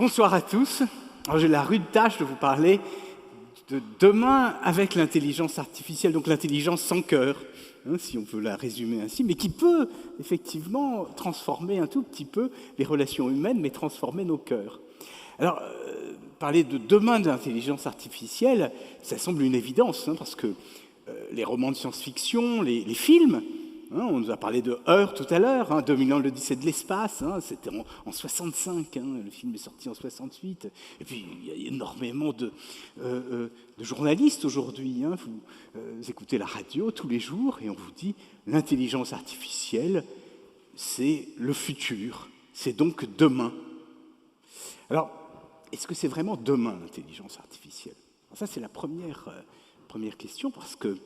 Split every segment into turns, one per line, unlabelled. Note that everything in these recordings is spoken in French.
Bonsoir à tous. Alors, j'ai la rude tâche de vous parler de demain avec l'intelligence artificielle, donc l'intelligence sans cœur, si on peut la résumer ainsi, mais qui peut effectivement transformer un tout petit peu les relations humaines, mais transformer nos cœurs. Alors, parler de demain de l'intelligence artificielle, ça semble une évidence, parce que les romans de science-fiction, les films, on nous a parlé de Heure tout à l'heure, 2000 ans l'Odyssée de l'espace, c'était en 65, le film est sorti en 68. Et puis il y a énormément de journalistes aujourd'hui. Vous écoutez la radio tous les jours et on vous dit l'intelligence artificielle, c'est le futur, c'est donc demain. Alors, est-ce que c'est vraiment demain l'intelligence artificielle? Alors ça, c'est la première question, parce que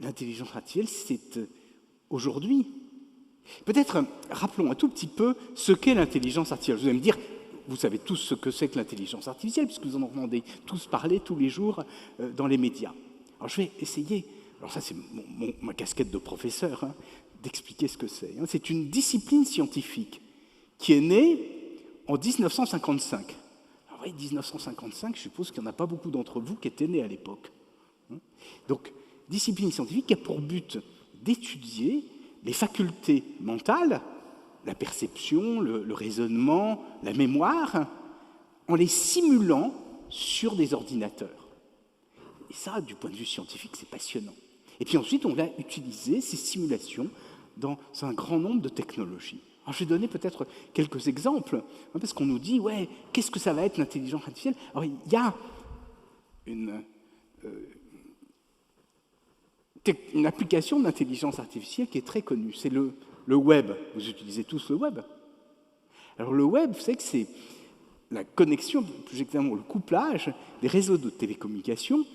l'intelligence artificielle, c'est aujourd'hui. Peut-être rappelons un tout petit peu ce qu'est l'intelligence artificielle. Vous allez me dire, vous savez tous ce que c'est que l'intelligence artificielle, puisque vous en entendez tous parler tous les jours dans les médias. Alors je vais essayer, alors ça c'est ma casquette de professeur, d'expliquer ce que c'est. C'est une discipline scientifique qui est née en 1955. Alors oui, 1955, je suppose qu'il n'y en a pas beaucoup d'entre vous qui étaient nés à l'époque. Donc, discipline scientifique qui a pour but d'étudier les facultés mentales, la perception, le raisonnement, la mémoire, en les simulant sur des ordinateurs. Et ça, du point de vue scientifique, c'est passionnant. Et puis ensuite, on va utiliser ces simulations dans un grand nombre de technologies. Alors, je vais donner peut-être quelques exemples, parce qu'on nous dit, ouais, qu'est-ce que ça va être l'intelligence artificielle? Alors, il y a une application d'intelligence artificielle qui est très connue, c'est le web. Vous utilisez tous le web. Alors le web, vous savez que c'est la connexion, plus exactement le couplage des réseaux de télécommunications.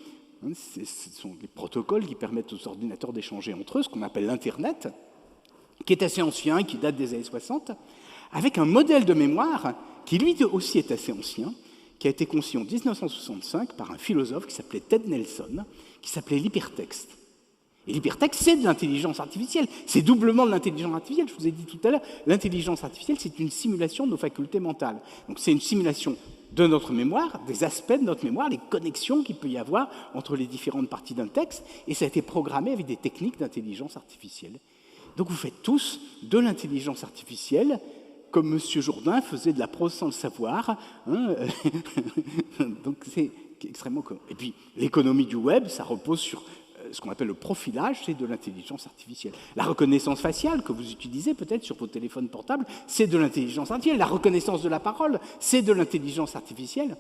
Ce sont des protocoles qui permettent aux ordinateurs d'échanger entre eux, ce qu'on appelle l'Internet, qui est assez ancien, qui date des années 60, avec un modèle de mémoire qui lui aussi est assez ancien, qui a été conçu en 1965 par un philosophe qui s'appelait Ted Nelson, qui s'appelait l'hypertexte. Et l'hypertexte, c'est de l'intelligence artificielle. C'est doublement de l'intelligence artificielle. Je vous ai dit tout à l'heure, l'intelligence artificielle, c'est une simulation de nos facultés mentales. Donc c'est une simulation de notre mémoire, des aspects de notre mémoire, les connexions qu'il peut y avoir entre les différentes parties d'un texte, et ça a été programmé avec des techniques d'intelligence artificielle. Donc vous faites tous de l'intelligence artificielle, comme M. Jourdain faisait de la prose sans le savoir. Donc c'est extrêmement commun. Et puis l'économie du web, ça repose sur ce qu'on appelle le profilage, c'est de l'intelligence artificielle. La reconnaissance faciale que vous utilisez peut-être sur vos téléphones portables, c'est de l'intelligence artificielle. La reconnaissance de la parole, c'est de l'intelligence artificielle.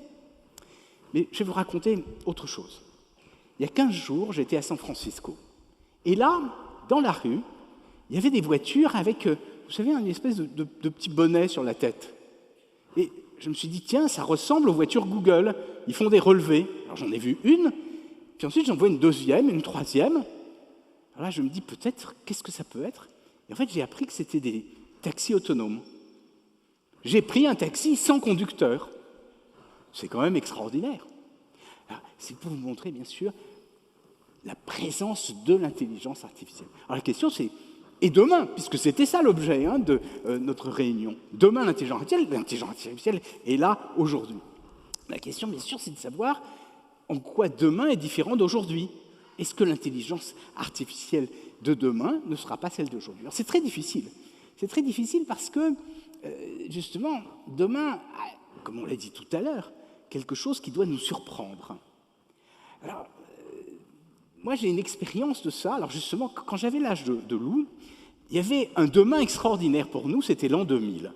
Mais je vais vous raconter autre chose. Il y a 15 jours, j'étais à San Francisco. Et là, dans la rue, il y avait des voitures avec, vous savez, une espèce de petit bonnet sur la tête. Et je me suis dit, tiens, ça ressemble aux voitures Google. Ils font des relevés. Alors j'en ai vu une. Puis ensuite, j'en vois une deuxième, une troisième. Alors là, je me dis, peut-être, qu'est-ce que ça peut être? Et en fait, j'ai appris que c'était des taxis autonomes. J'ai pris un taxi sans conducteur. C'est quand même extraordinaire. C'est pour vous montrer, bien sûr, la présence de l'intelligence artificielle. Alors la question, c'est, et demain, puisque c'était ça l'objet de notre réunion, demain, l'intelligence artificielle est là aujourd'hui. La question, bien sûr, c'est de savoir en quoi demain est différent d'aujourd'hui. Est-ce que l'intelligence artificielle de demain ne sera pas celle d'aujourd'hui? Alors c'est très difficile. C'est très difficile parce que, justement, demain a, comme on l'a dit tout à l'heure, quelque chose qui doit nous surprendre. Alors, moi j'ai une expérience de ça. Alors justement, quand j'avais l'âge de Lou, il y avait un demain extraordinaire pour nous, c'était l'an 2000.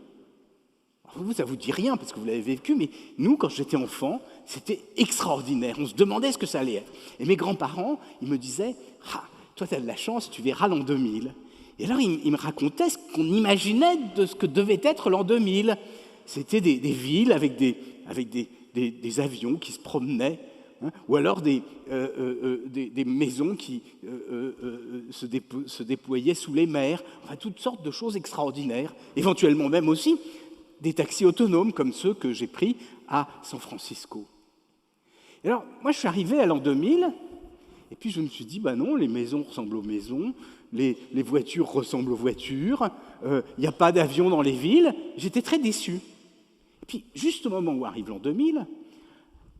Vous, ça ne vous dit rien parce que vous l'avez vécu, mais nous, quand j'étais enfant, c'était extraordinaire. On se demandait ce que ça allait être. Et mes grands-parents, ils me disaient « Toi, tu as de la chance, tu verras l'an 2000 ». Et alors, ils me racontaient ce qu'on imaginait de ce que devait être l'an 2000. C'était des villes avec des avions qui se promenaient, ou alors des maisons qui se déployaient sous les mers. Enfin, toutes sortes de choses extraordinaires. Éventuellement même aussi des taxis autonomes comme ceux que j'ai pris à San Francisco. Et alors, moi, je suis arrivé à l'an 2000, et puis je me suis dit, non, les maisons ressemblent aux maisons, les voitures ressemblent aux voitures, il n'y a pas d'avion dans les villes. J'étais très déçu. Et puis, juste au moment où arrive l'an 2000,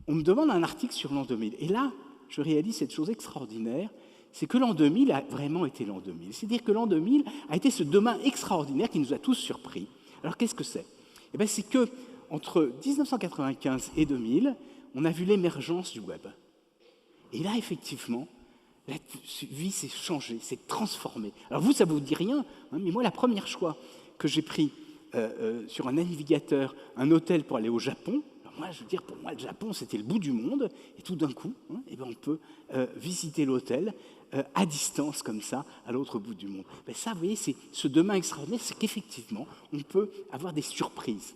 on me demande un article sur l'an 2000. Et là, je réalise cette chose extraordinaire, c'est que l'an 2000 a vraiment été l'an 2000. C'est-à-dire que l'an 2000 a été ce demain extraordinaire qui nous a tous surpris. Alors, qu'est-ce que c'est? Eh bien, c'est qu'entre 1995 et 2000, on a vu l'émergence du web. Et là, effectivement, la vie s'est changée, s'est transformée. Alors vous, ça ne vous dit rien, hein, mais moi, la première fois que j'ai pris sur un navigateur un hôtel pour aller au Japon, alors moi, je veux dire, pour moi, le Japon, c'était le bout du monde, et tout d'un coup, hein, eh ben, on peut visiter l'hôtel à distance, comme ça, à l'autre bout du monde. Ben, ça, vous voyez, c'est ce demain extraordinaire, c'est qu'effectivement, on peut avoir des surprises.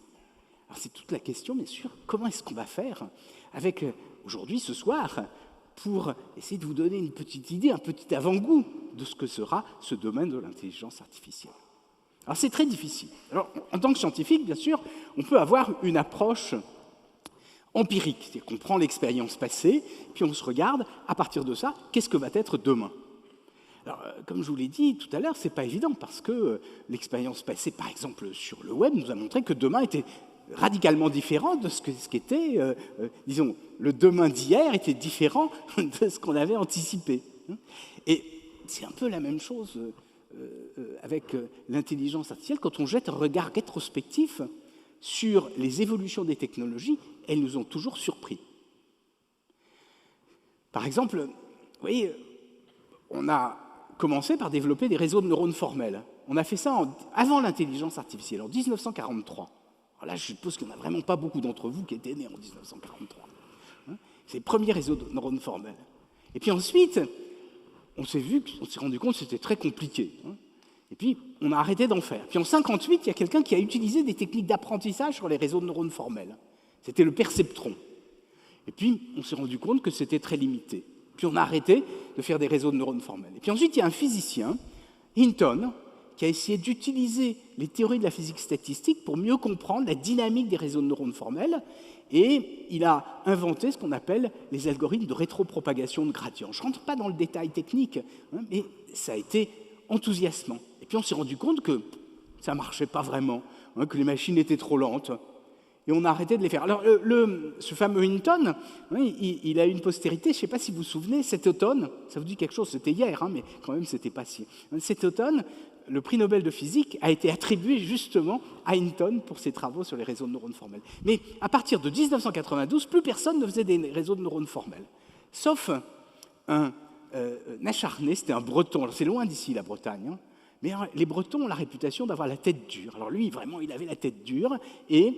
Alors c'est toute la question, bien sûr, comment est-ce qu'on va faire avec, aujourd'hui, ce soir, pour essayer de vous donner une petite idée, un petit avant-goût de ce que sera ce domaine de l'intelligence artificielle. Alors c'est très difficile. Alors, en tant que scientifique, bien sûr, on peut avoir une approche empirique, c'est-à-dire qu'on prend l'expérience passée, puis on se regarde, à partir de ça, qu'est-ce que va être demain? Alors, comme je vous l'ai dit tout à l'heure, ce n'est pas évident, parce que l'expérience passée, par exemple, sur le web, nous a montré que demain était radicalement différent de ce qu'était, disons, le demain d'hier était différent de ce qu'on avait anticipé. Et c'est un peu la même chose avec l'intelligence artificielle. Quand on jette un regard rétrospectif sur les évolutions des technologies, elles nous ont toujours surpris. Par exemple, vous voyez, on a commencé par développer des réseaux de neurones formels. On a fait ça avant l'intelligence artificielle, en 1943. Alors là, je suppose qu'il n'y en a vraiment pas beaucoup d'entre vous qui étaient nés en 1943. C'est le premier réseau de neurones formels. Et puis ensuite, on s'est rendu compte que c'était très compliqué. Et puis, on a arrêté d'en faire. Puis en 1958, il y a quelqu'un qui a utilisé des techniques d'apprentissage sur les réseaux de neurones formels. C'était le perceptron. Et puis, on s'est rendu compte que c'était très limité. Puis on a arrêté de faire des réseaux de neurones formels. Et puis ensuite, il y a un physicien, Hinton, qui a essayé d'utiliser les théories de la physique statistique pour mieux comprendre la dynamique des réseaux de neurones formels, et il a inventé ce qu'on appelle les algorithmes de rétropropagation de gradients. Je ne rentre pas dans le détail technique, hein, mais ça a été enthousiasmant. Et puis on s'est rendu compte que ça ne marchait pas vraiment, hein, que les machines étaient trop lentes, et on a arrêté de les faire. Alors ce fameux Hinton, hein, il a une postérité, je ne sais pas si vous vous souvenez, cet automne, ça vous dit quelque chose, c'était hier, hein, mais quand même c'était pas si. Cet automne, le prix Nobel de physique a été attribué justement à Hinton pour ses travaux sur les réseaux de neurones formels. Mais à partir de 1992, plus personne ne faisait des réseaux de neurones formels, sauf un acharné, c'était un Breton. Alors c'est loin d'ici, la Bretagne, hein, mais les Bretons ont la réputation d'avoir la tête dure. Alors lui, vraiment, il avait la tête dure, et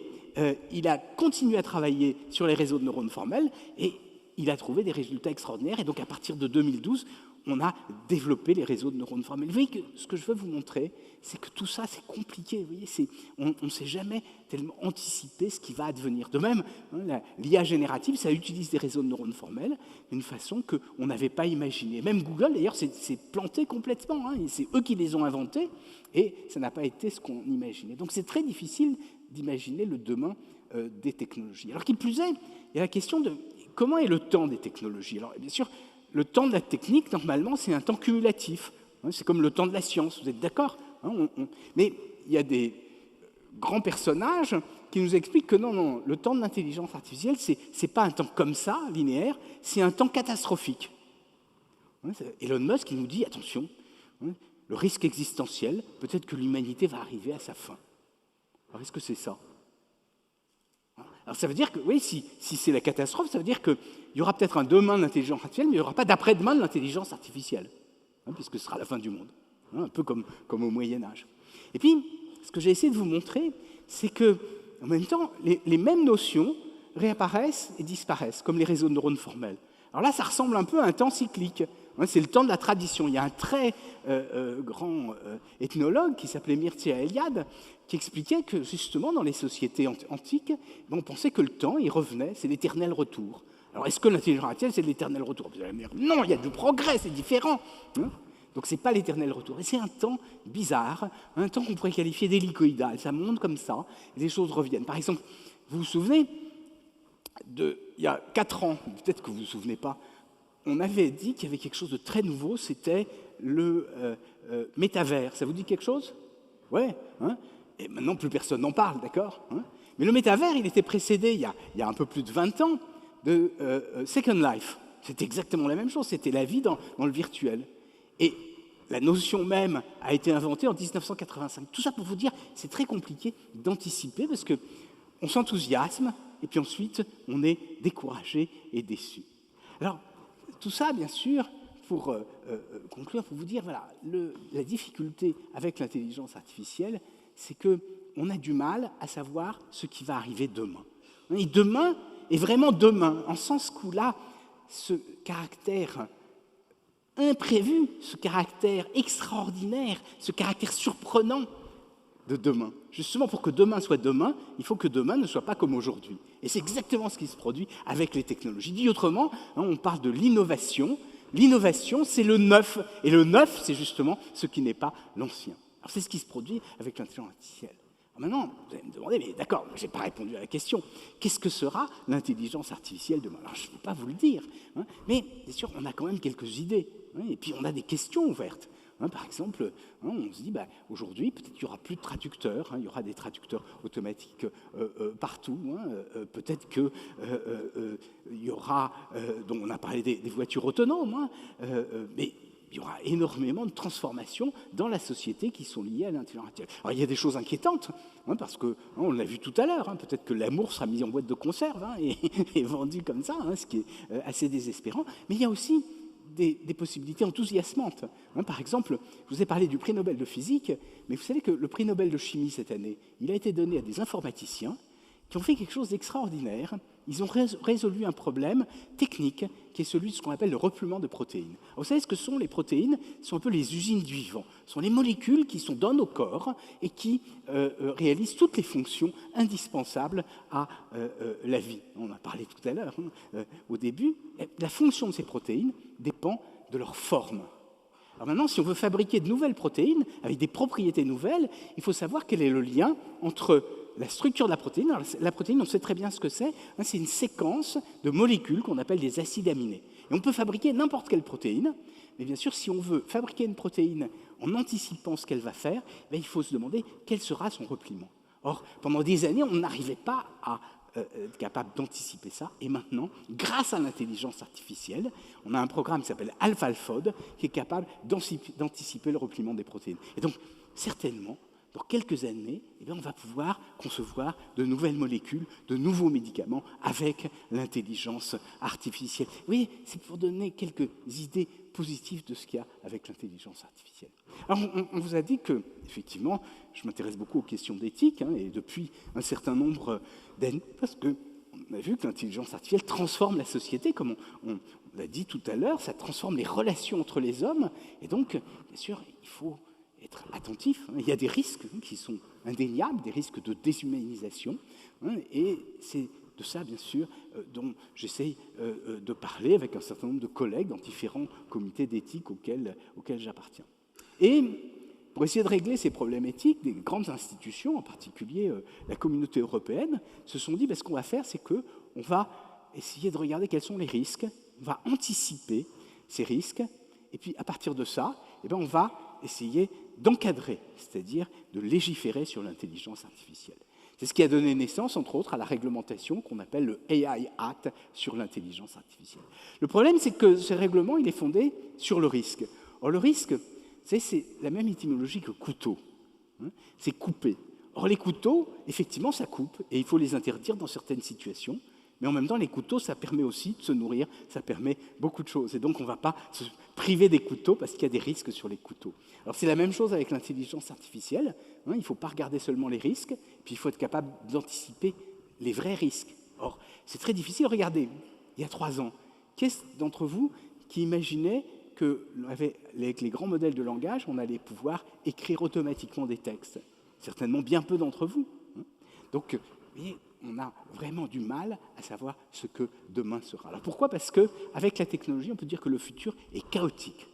il a continué à travailler sur les réseaux de neurones formels, et il a trouvé des résultats extraordinaires. Et donc à partir de 2012, on a développé les réseaux de neurones formels. Vous voyez que ce que je veux vous montrer, c'est que tout ça, c'est compliqué. Vous voyez, on ne sait jamais tellement anticiper ce qui va advenir. De même, hein, l'IA générative, ça utilise des réseaux de neurones formels d'une façon qu'on n'avait pas imaginée. Même Google, d'ailleurs, s'est planté complètement. Hein, c'est eux qui les ont inventés, et ça n'a pas été ce qu'on imaginait. Donc c'est très difficile d'imaginer le demain des technologies. Alors qu'il plus est, il y a la question de comment est le temps des technologies. Alors bien sûr, le temps de la technique, normalement, c'est un temps cumulatif. C'est comme le temps de la science, vous êtes d'accord, hein, mais il y a des grands personnages qui nous expliquent que non, le temps de l'intelligence artificielle, ce n'est pas un temps comme ça, linéaire, c'est un temps catastrophique. Elon Musk qui nous dit, attention, le risque existentiel, peut-être que l'humanité va arriver à sa fin. Alors est-ce que c'est ça? Alors ça veut dire que, oui, si c'est la catastrophe, ça veut dire qu'il y aura peut-être un demain de l'intelligence artificielle, mais il n'y aura pas d'après-demain de l'intelligence artificielle, hein, puisque ce sera la fin du monde, hein, un peu comme au Moyen-Âge. Et puis, ce que j'ai essayé de vous montrer, c'est que, en même temps, les mêmes notions réapparaissent et disparaissent, comme les réseaux de neurones formels. Alors là, ça ressemble un peu à un temps cyclique. Hein, c'est le temps de la tradition. Il y a un très grand ethnologue qui s'appelait Mircea Eliade, qui expliquait que, justement, dans les sociétés antiques, on pensait que le temps, il revenait, c'est l'éternel retour. Alors, est-ce que l'intelligence artificielle, c'est l'éternel retour? Vous allez me dire, non, il y a du progrès, c'est différent. Hein, donc, ce n'est pas l'éternel retour. Et c'est un temps bizarre, un temps qu'on pourrait qualifier d'hélicoïdal. Ça monte comme ça, et les choses reviennent. Par exemple, vous vous souvenez, il y a 4 ans, peut-être que vous ne vous souvenez pas, on avait dit qu'il y avait quelque chose de très nouveau, c'était le métavers. Ça vous dit quelque chose? Ouais, hein. Et maintenant, plus personne n'en parle, d'accord, hein. Mais le métavers, il était précédé, il y a un peu plus de 20 ans, de Second Life. C'était exactement la même chose, c'était la vie dans le virtuel. Et la notion même a été inventée en 1985. Tout ça pour vous dire, c'est très compliqué d'anticiper parce qu'on s'enthousiasme et puis ensuite on est découragé et déçu. Alors, tout ça, bien sûr, pour conclure, pour vous dire, voilà, la difficulté avec l'intelligence artificielle, c'est qu'on a du mal à savoir ce qui va arriver demain. Et demain est vraiment demain, en sens où là, ce caractère imprévu, ce caractère extraordinaire, ce caractère surprenant de demain. Justement, pour que demain soit demain, il faut que demain ne soit pas comme aujourd'hui. Et c'est exactement ce qui se produit avec les technologies. Dit autrement, on parle de l'innovation. L'innovation, c'est le neuf. Et le neuf, c'est justement ce qui n'est pas l'ancien. Alors c'est ce qui se produit avec l'intelligence artificielle. Alors maintenant, vous allez me demander, mais d'accord, je n'ai pas répondu à la question. Qu'est-ce que sera l'intelligence artificielle demain? Alors je ne peux pas vous le dire, mais bien sûr, on a quand même quelques idées. Et puis on a des questions ouvertes. Par exemple, on se dit, aujourd'hui, peut-être qu'il n'y aura plus de traducteurs, il y aura des traducteurs automatiques partout. Peut-être qu'il y aura, dont on a parlé des voitures autonomes, mais il y aura énormément de transformations dans la société qui sont liées à l'intelligence artificielle. Alors il y a des choses inquiétantes, parce que, on l'a vu tout à l'heure, peut-être que l'amour sera mis en boîte de conserve et vendu comme ça, ce qui est assez désespérant. Mais il y a aussi des possibilités enthousiasmantes. Par exemple, je vous ai parlé du prix Nobel de physique, mais vous savez que le prix Nobel de chimie cette année, il a été donné à des informaticiens qui ont fait quelque chose d'extraordinaire. Ils ont résolu un problème technique qui est celui de ce qu'on appelle le repliement de protéines. Alors, vous savez ce que sont les protéines? Ce sont un peu les usines du vivant. Ce sont les molécules qui sont dans nos corps et qui réalisent toutes les fonctions indispensables à la vie. On en a parlé tout à l'heure au début. La fonction de ces protéines dépend de leur forme. Alors maintenant, si on veut fabriquer de nouvelles protéines avec des propriétés nouvelles, il faut savoir quel est le lien entre la structure de la protéine. Alors, la protéine, on sait très bien ce que c'est. C'est une séquence de molécules qu'on appelle des acides aminés. Et on peut fabriquer n'importe quelle protéine, mais bien sûr, si on veut fabriquer une protéine en anticipant ce qu'elle va faire, il faut se demander quel sera son repliement. Or, pendant des années, on n'arrivait pas à être capable d'anticiper ça. Et maintenant, grâce à l'intelligence artificielle, on a un programme qui s'appelle AlphaFold qui est capable d'anticiper le repliement des protéines. Et donc, certainement, dans quelques années, on va pouvoir concevoir de nouvelles molécules, de nouveaux médicaments avec l'intelligence artificielle. Vous voyez, c'est pour donner quelques idées positives de ce qu'il y a avec l'intelligence artificielle. Alors, on vous a dit que, effectivement, je m'intéresse beaucoup aux questions d'éthique, et depuis un certain nombre d'années, parce qu'on a vu que l'intelligence artificielle transforme la société, comme on l'a dit tout à l'heure, ça transforme les relations entre les hommes, et donc, bien sûr, il faut être attentif. Il y a des risques qui sont indéniables, des risques de déshumanisation, et c'est de ça, bien sûr, dont j'essaye de parler avec un certain nombre de collègues dans différents comités d'éthique auxquels j'appartiens. Et pour essayer de régler ces problèmes éthiques, des grandes institutions, en particulier la communauté européenne, se sont dit, ce qu'on va faire, c'est qu'on va essayer de regarder quels sont les risques, on va anticiper ces risques, et puis à partir de ça, on va essayer d'encadrer, c'est-à-dire de légiférer sur l'intelligence artificielle. C'est ce qui a donné naissance, entre autres, à la réglementation qu'on appelle le AI Act sur l'intelligence artificielle. Le problème, c'est que ce règlement, il est fondé sur le risque. Or, le risque, c'est la même étymologie que couteau. C'est couper. Or, les couteaux, effectivement, ça coupe, et il faut les interdire dans certaines situations. Mais en même temps, les couteaux, ça permet aussi de se nourrir, ça permet beaucoup de choses. Et donc, on ne va pas se priver des couteaux parce qu'il y a des risques sur les couteaux. Alors, c'est la même chose avec l'intelligence artificielle. Il ne faut pas regarder seulement les risques, puis il faut être capable d'anticiper les vrais risques. Or, c'est très difficile. Regardez, il y a 3 ans, qu'est-ce d'entre vous qui imaginait qu'avec les grands modèles de langage, on allait pouvoir écrire automatiquement des textes? Certainement bien peu d'entre vous. Donc, vous voyez, on a vraiment du mal à savoir ce que demain sera. Alors pourquoi? Parce qu'avec la technologie, on peut dire que le futur est chaotique.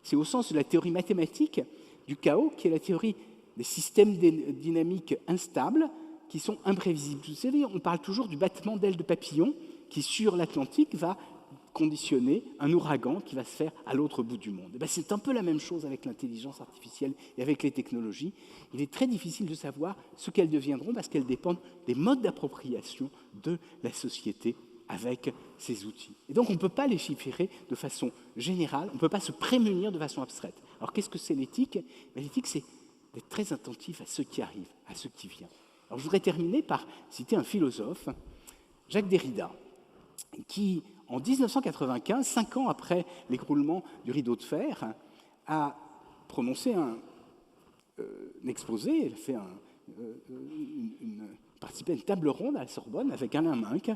C'est au sens de la théorie mathématique du chaos, qui est la théorie des systèmes dynamiques instables qui sont imprévisibles. Vous savez, on parle toujours du battement d'ailes de papillon qui, sur l'Atlantique, va conditionner un ouragan qui va se faire à l'autre bout du monde. C'est un peu la même chose avec l'intelligence artificielle et avec les technologies. Il est très difficile de savoir ce qu'elles deviendront parce qu'elles dépendent des modes d'appropriation de la société avec ces outils. Et donc on ne peut pas légiférer de façon générale, on ne peut pas se prémunir de façon abstraite. Alors qu'est-ce que c'est l'éthique? L'éthique, c'est d'être très attentif à ce qui arrive, à ce qui vient. Alors je voudrais terminer par citer un philosophe, Jacques Derrida, qui, en 1995, 5 ans après l'écroulement du rideau de fer, a prononcé un exposé, il a fait participé à une table ronde à la Sorbonne avec Alain Minc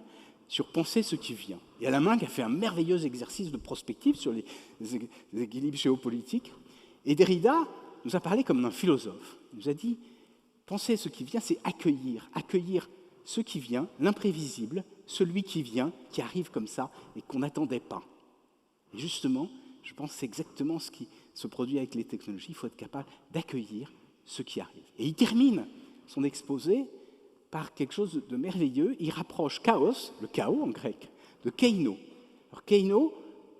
sur penser ce qui vient. Et Alain Minc a fait un merveilleux exercice de prospective sur les équilibres géopolitiques. Et Derrida nous a parlé comme un philosophe. Il nous a dit, penser ce qui vient, c'est accueillir ce qui vient, l'imprévisible, celui qui vient, qui arrive comme ça et qu'on n'attendait pas. Et justement, je pense que c'est exactement ce qui se produit avec les technologies. Il faut être capable d'accueillir ce qui arrive. Et il termine son exposé par quelque chose de merveilleux. Il rapproche chaos, le chaos en grec, de keino. Alors keino,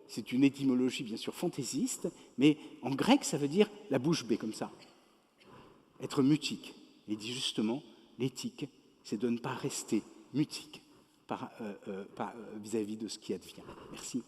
c'est une étymologie bien sûr fantaisiste, mais en grec, ça veut dire la bouche bée, comme ça. Être mutique. Et il dit justement, l'éthique, c'est de ne pas rester mutique vis-à-vis de ce qui advient. Merci.